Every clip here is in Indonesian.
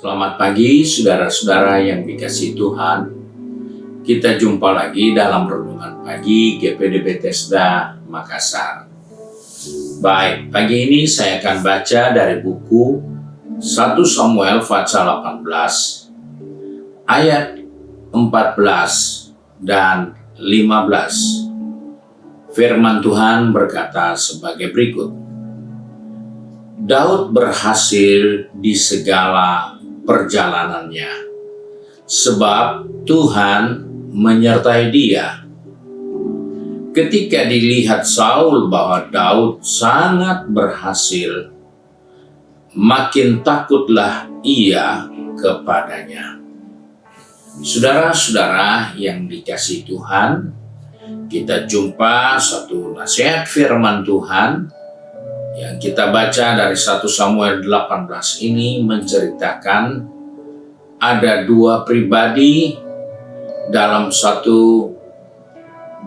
Selamat pagi saudara-saudara yang dikasihi Tuhan. Kita jumpa lagi dalam Renungan Pagi GPD Bethesda Makassar. Baik, pagi ini saya akan baca dari buku 1 Samuel pasal 18 ayat 14 dan 15. Firman Tuhan berkata sebagai berikut. Daud berhasil di segala perjalanannya, sebab Tuhan menyertai dia. Ketika dilihat Saul bahwa Daud sangat berhasil, makin takutlah ia kepadanya. Saudara-saudara yang dikasihi Tuhan, kita jumpa satu nasihat firman Tuhan yang kita baca dari 1 Samuel 18 ini menceritakan ada dua pribadi dalam satu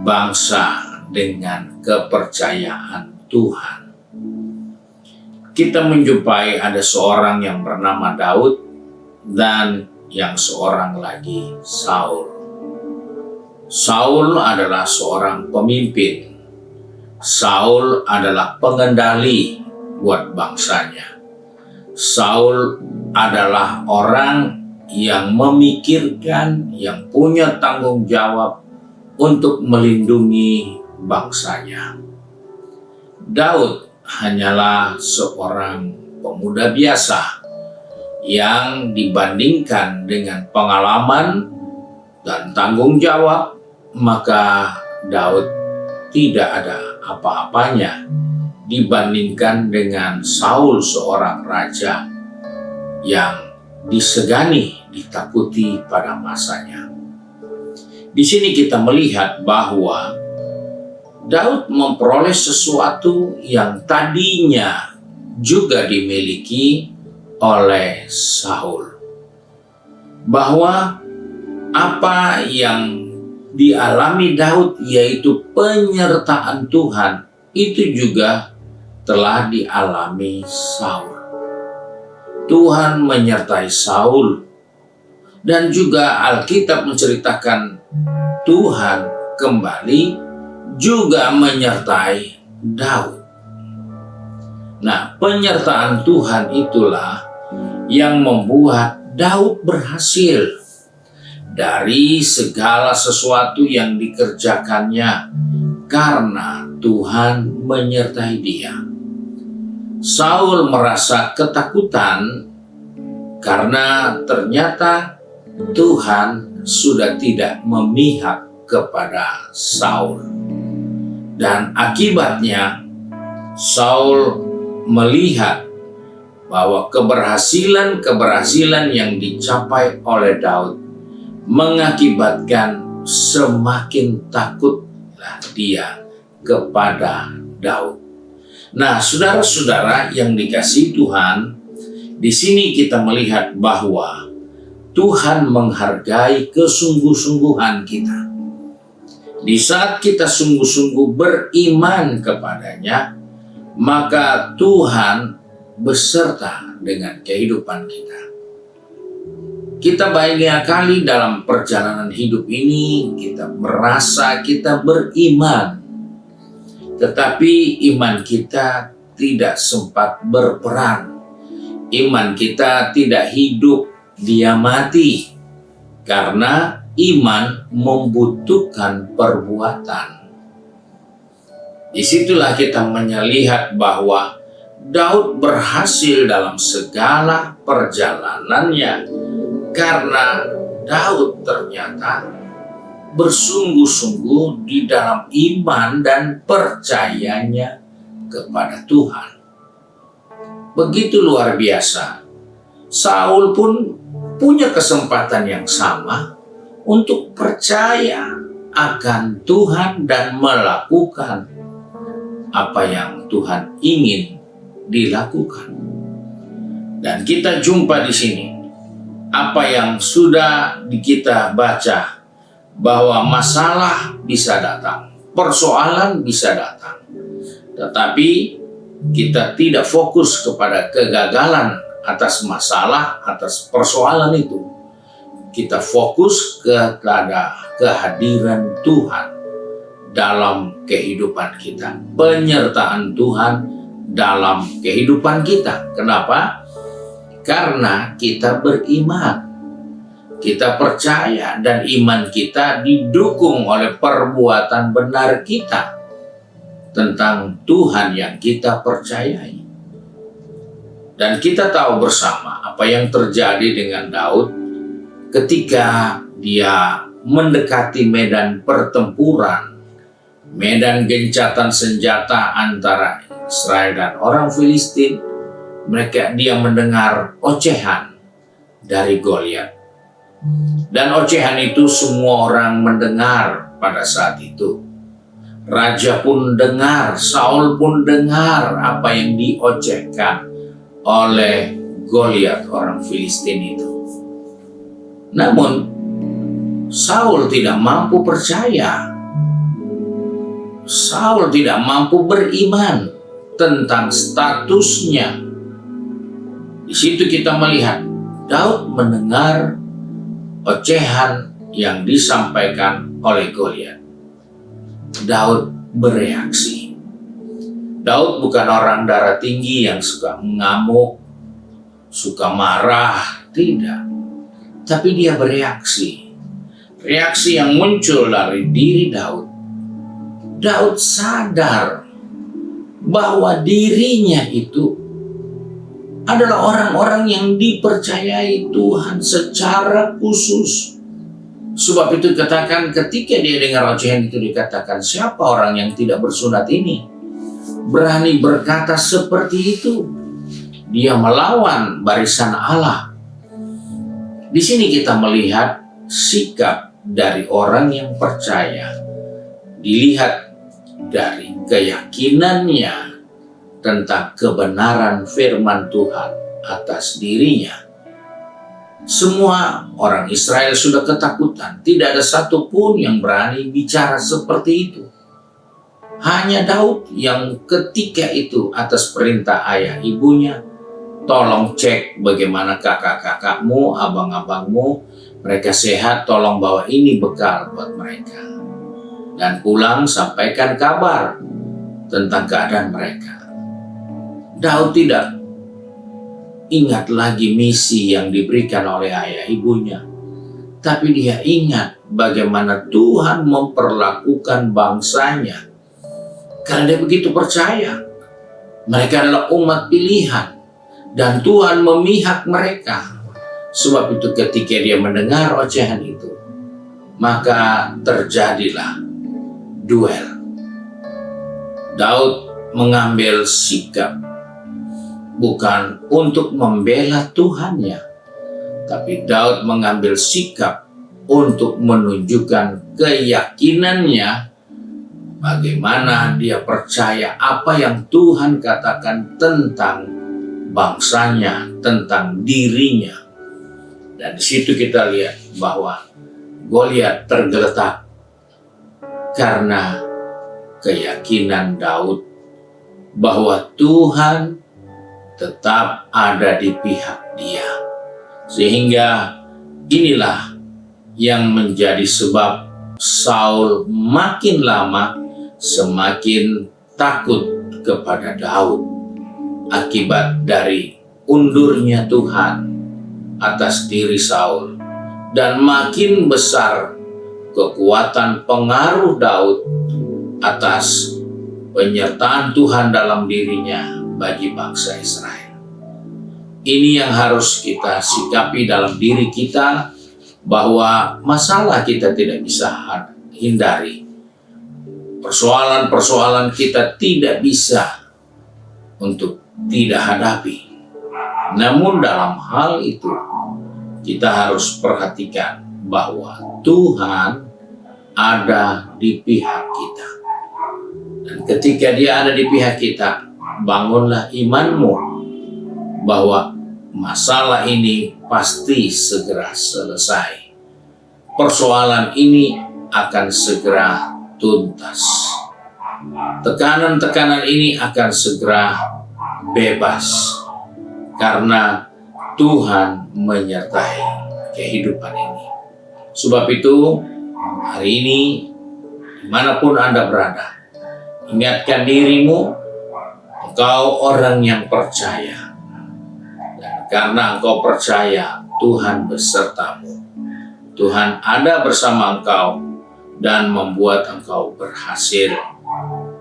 bangsa dengan kepercayaan Tuhan. Kita menjumpai ada seorang yang bernama Daud dan yang seorang lagi Saul. Saul adalah seorang pemimpin. Saul adalah pengendali buat bangsanya. Saul adalah orang yang memikirkan, yang punya tanggung jawab untuk melindungi bangsanya. Daud hanyalah seorang pemuda biasa yang dibandingkan dengan pengalaman dan tanggung jawab, maka Daud tidak ada apa-apanya dibandingkan dengan Saul, seorang raja yang disegani, ditakuti pada masanya. Di sini kita melihat bahwa Daud memperoleh sesuatu yang tadinya juga dimiliki oleh Saul. Bahwa apa yang dialami Daud, yaitu penyertaan Tuhan, itu juga telah dialami Saul. Tuhan menyertai Saul, dan juga Alkitab menceritakan Tuhan kembali juga menyertai Daud. Nah, penyertaan Tuhan itulah yang membuat Daud berhasil dari segala sesuatu yang dikerjakannya karena Tuhan menyertai dia. Saul merasa ketakutan karena ternyata Tuhan sudah tidak memihak kepada Saul. Dan akibatnya Saul melihat bahwa keberhasilan yang dicapai oleh Daud mengakibatkan semakin takutlah dia kepada Daud. Nah, saudara-saudara yang dikasihi Tuhan, di sini kita melihat bahwa Tuhan menghargai kesungguh-sungguhan kita. Di saat kita sungguh-sungguh beriman kepadanya, maka Tuhan beserta dengan kehidupan kita. Kita banyak kali dalam perjalanan hidup ini, kita merasa kita beriman, tetapi iman kita tidak sempat berperan. Iman kita tidak hidup, dia mati. Karena iman membutuhkan perbuatan. Disitulah kita melihat bahwa Daud berhasil dalam segala perjalanannya karena Daud ternyata bersungguh-sungguh di dalam iman dan percayanya kepada Tuhan. Begitu luar biasa. Saul pun punya kesempatan yang sama untuk percaya akan Tuhan dan melakukan apa yang Tuhan ingin dilakukan. Dan kita jumpa di sini apa yang sudah kita baca, bahwa masalah bisa datang, persoalan bisa datang, tetapi kita tidak fokus kepada kegagalan atas masalah, atas persoalan itu. Kita fokus kepada kehadiran Tuhan dalam kehidupan kita, penyertaan Tuhan dalam kehidupan kita. Kenapa? Karena kita beriman, kita percaya, dan iman kita didukung oleh perbuatan benar kita tentang Tuhan yang kita percayai. Dan kita tahu bersama apa yang terjadi dengan Daud ketika dia mendekati medan pertempuran, medan gencatan senjata antara Israel dan orang Filistin. Dia mendengar ocehan dari Goliat. Dan ocehan itu semua orang mendengar pada saat itu. Raja pun dengar, Saul pun dengar apa yang diocehkan oleh Goliat orang Filistin itu. Namun Saul tidak mampu percaya. Saul tidak mampu beriman tentang statusnya. Di situ kita melihat Daud mendengar ocehan yang disampaikan oleh Goliat. Daud bereaksi. Daud bukan orang darah tinggi yang suka mengamuk, suka marah, tidak. Tapi dia bereaksi. Reaksi yang muncul dari diri Daud. Daud sadar bahwa dirinya itu adalah orang-orang yang dipercayai Tuhan secara khusus. Sebab itu katakan ketika dia dengar ocehan itu dikatakan, siapa orang yang tidak bersunat ini berani berkata seperti itu? Dia melawan barisan Allah. Di sini kita melihat sikap dari orang yang percaya. Dilihat dari keyakinannya tentang kebenaran firman Tuhan atas dirinya. Semua orang Israel sudah ketakutan. Tidak ada satupun yang berani bicara seperti itu. Hanya Daud yang ketika itu atas perintah ayah ibunya, tolong cek bagaimana kakak-kakakmu, abang-abangmu, mereka sehat, tolong bawa ini bekal buat mereka. Dan pulang sampaikan kabar tentang keadaan mereka. Daud tidak ingat lagi misi yang diberikan oleh ayah ibunya. Tapi dia ingat bagaimana Tuhan memperlakukan bangsanya. Karena dia begitu percaya. Mereka adalah umat pilihan. Dan Tuhan memihak mereka. Sebab itu ketika dia mendengar ocehan itu, maka terjadilah duel. Daud mengambil sikap bukan untuk membela Tuhannya, tapi Daud mengambil sikap untuk menunjukkan keyakinannya bagaimana dia percaya apa yang Tuhan katakan tentang bangsanya, tentang dirinya. Dan di situ kita lihat bahwa Goliat tergeletak karena keyakinan Daud bahwa Tuhan tetap ada di pihak dia. Sehingga inilah yang menjadi sebab Saul makin lama semakin takut kepada Daud akibat dari undurnya Tuhan atas diri Saul, dan makin besar kekuatan pengaruh Daud atas penyertaan Tuhan dalam dirinya bagi bangsa Israel. Ini yang harus kita sikapi dalam diri kita, bahwa masalah kita tidak bisa hindari. Persoalan-persoalan kita tidak bisa untuk tidak hadapi. Namun dalam hal itu, kita harus perhatikan bahwa Tuhan ada di pihak kita. Dan ketika Dia ada di pihak kita, bangunlah imanmu bahwa masalah ini, pasti segera selesai. Persoalan ini akan segera tuntas. Tekanan-tekanan ini akan segera bebas karena Tuhan menyertai kehidupan ini. Sebab itu, hari ini dimanapun Anda berada, ingatkan dirimu, engkau orang yang percaya. Dan karena engkau percaya, Tuhan besertamu. Tuhan ada bersama engkau dan membuat engkau berhasil.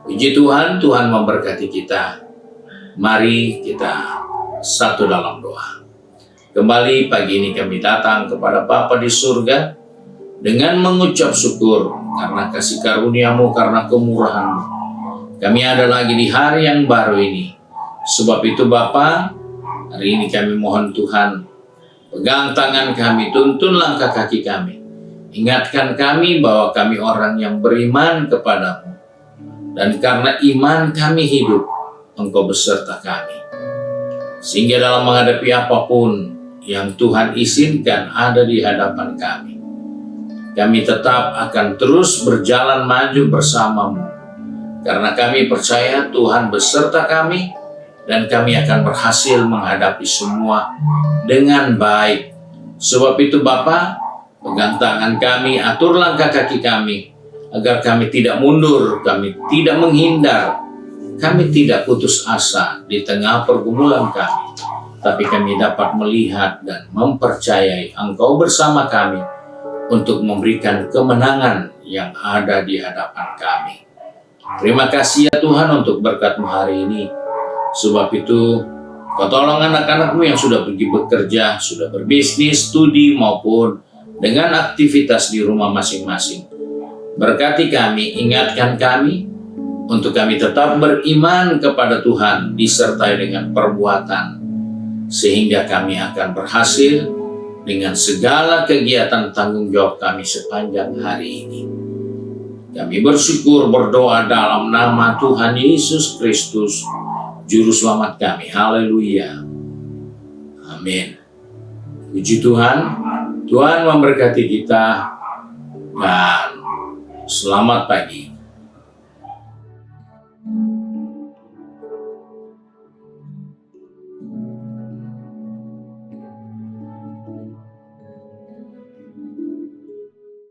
Puji Tuhan, Tuhan memberkati kita. Mari kita satu dalam doa. Kembali pagi ini kami datang kepada Bapa di surga dengan mengucap syukur karena kasih karunia-Mu, karena kemurahan-Mu. Kami ada lagi di hari yang baru ini. Sebab itu Bapa, hari ini kami mohon Tuhan, pegang tangan kami, tuntun langkah kaki kami. Ingatkan kami bahwa kami orang yang beriman kepadamu. Dan karena iman kami hidup, Engkau beserta kami. Sehingga dalam menghadapi apapun yang Tuhan izinkan ada di hadapan kami tetap akan terus berjalan maju bersamamu. Karena kami percaya Tuhan beserta kami, dan kami akan berhasil menghadapi semua dengan baik. Sebab itu Bapa, pegang tangan kami, atur langkah kaki kami, agar kami tidak mundur, kami tidak menghindar, kami tidak putus asa di tengah pergumulan kami, tapi kami dapat melihat dan mempercayai Engkau bersama kami untuk memberikan kemenangan yang ada di hadapan kami. Terima kasih ya Tuhan untuk berkat-Mu hari ini. Sebab itu, Kau tolong anak-anak-Mu yang sudah pergi bekerja, sudah berbisnis, studi, maupun dengan aktivitas di rumah masing-masing. Berkati kami, ingatkan kami, untuk kami tetap beriman kepada Tuhan, disertai dengan perbuatan, sehingga kami akan berhasil dengan segala kegiatan tanggung jawab kami sepanjang hari ini. Kami bersyukur berdoa dalam nama Tuhan Yesus Kristus, Juru Selamat kami. Haleluya. Amin. Puji Tuhan, Tuhan memberkati kita, dan selamat pagi.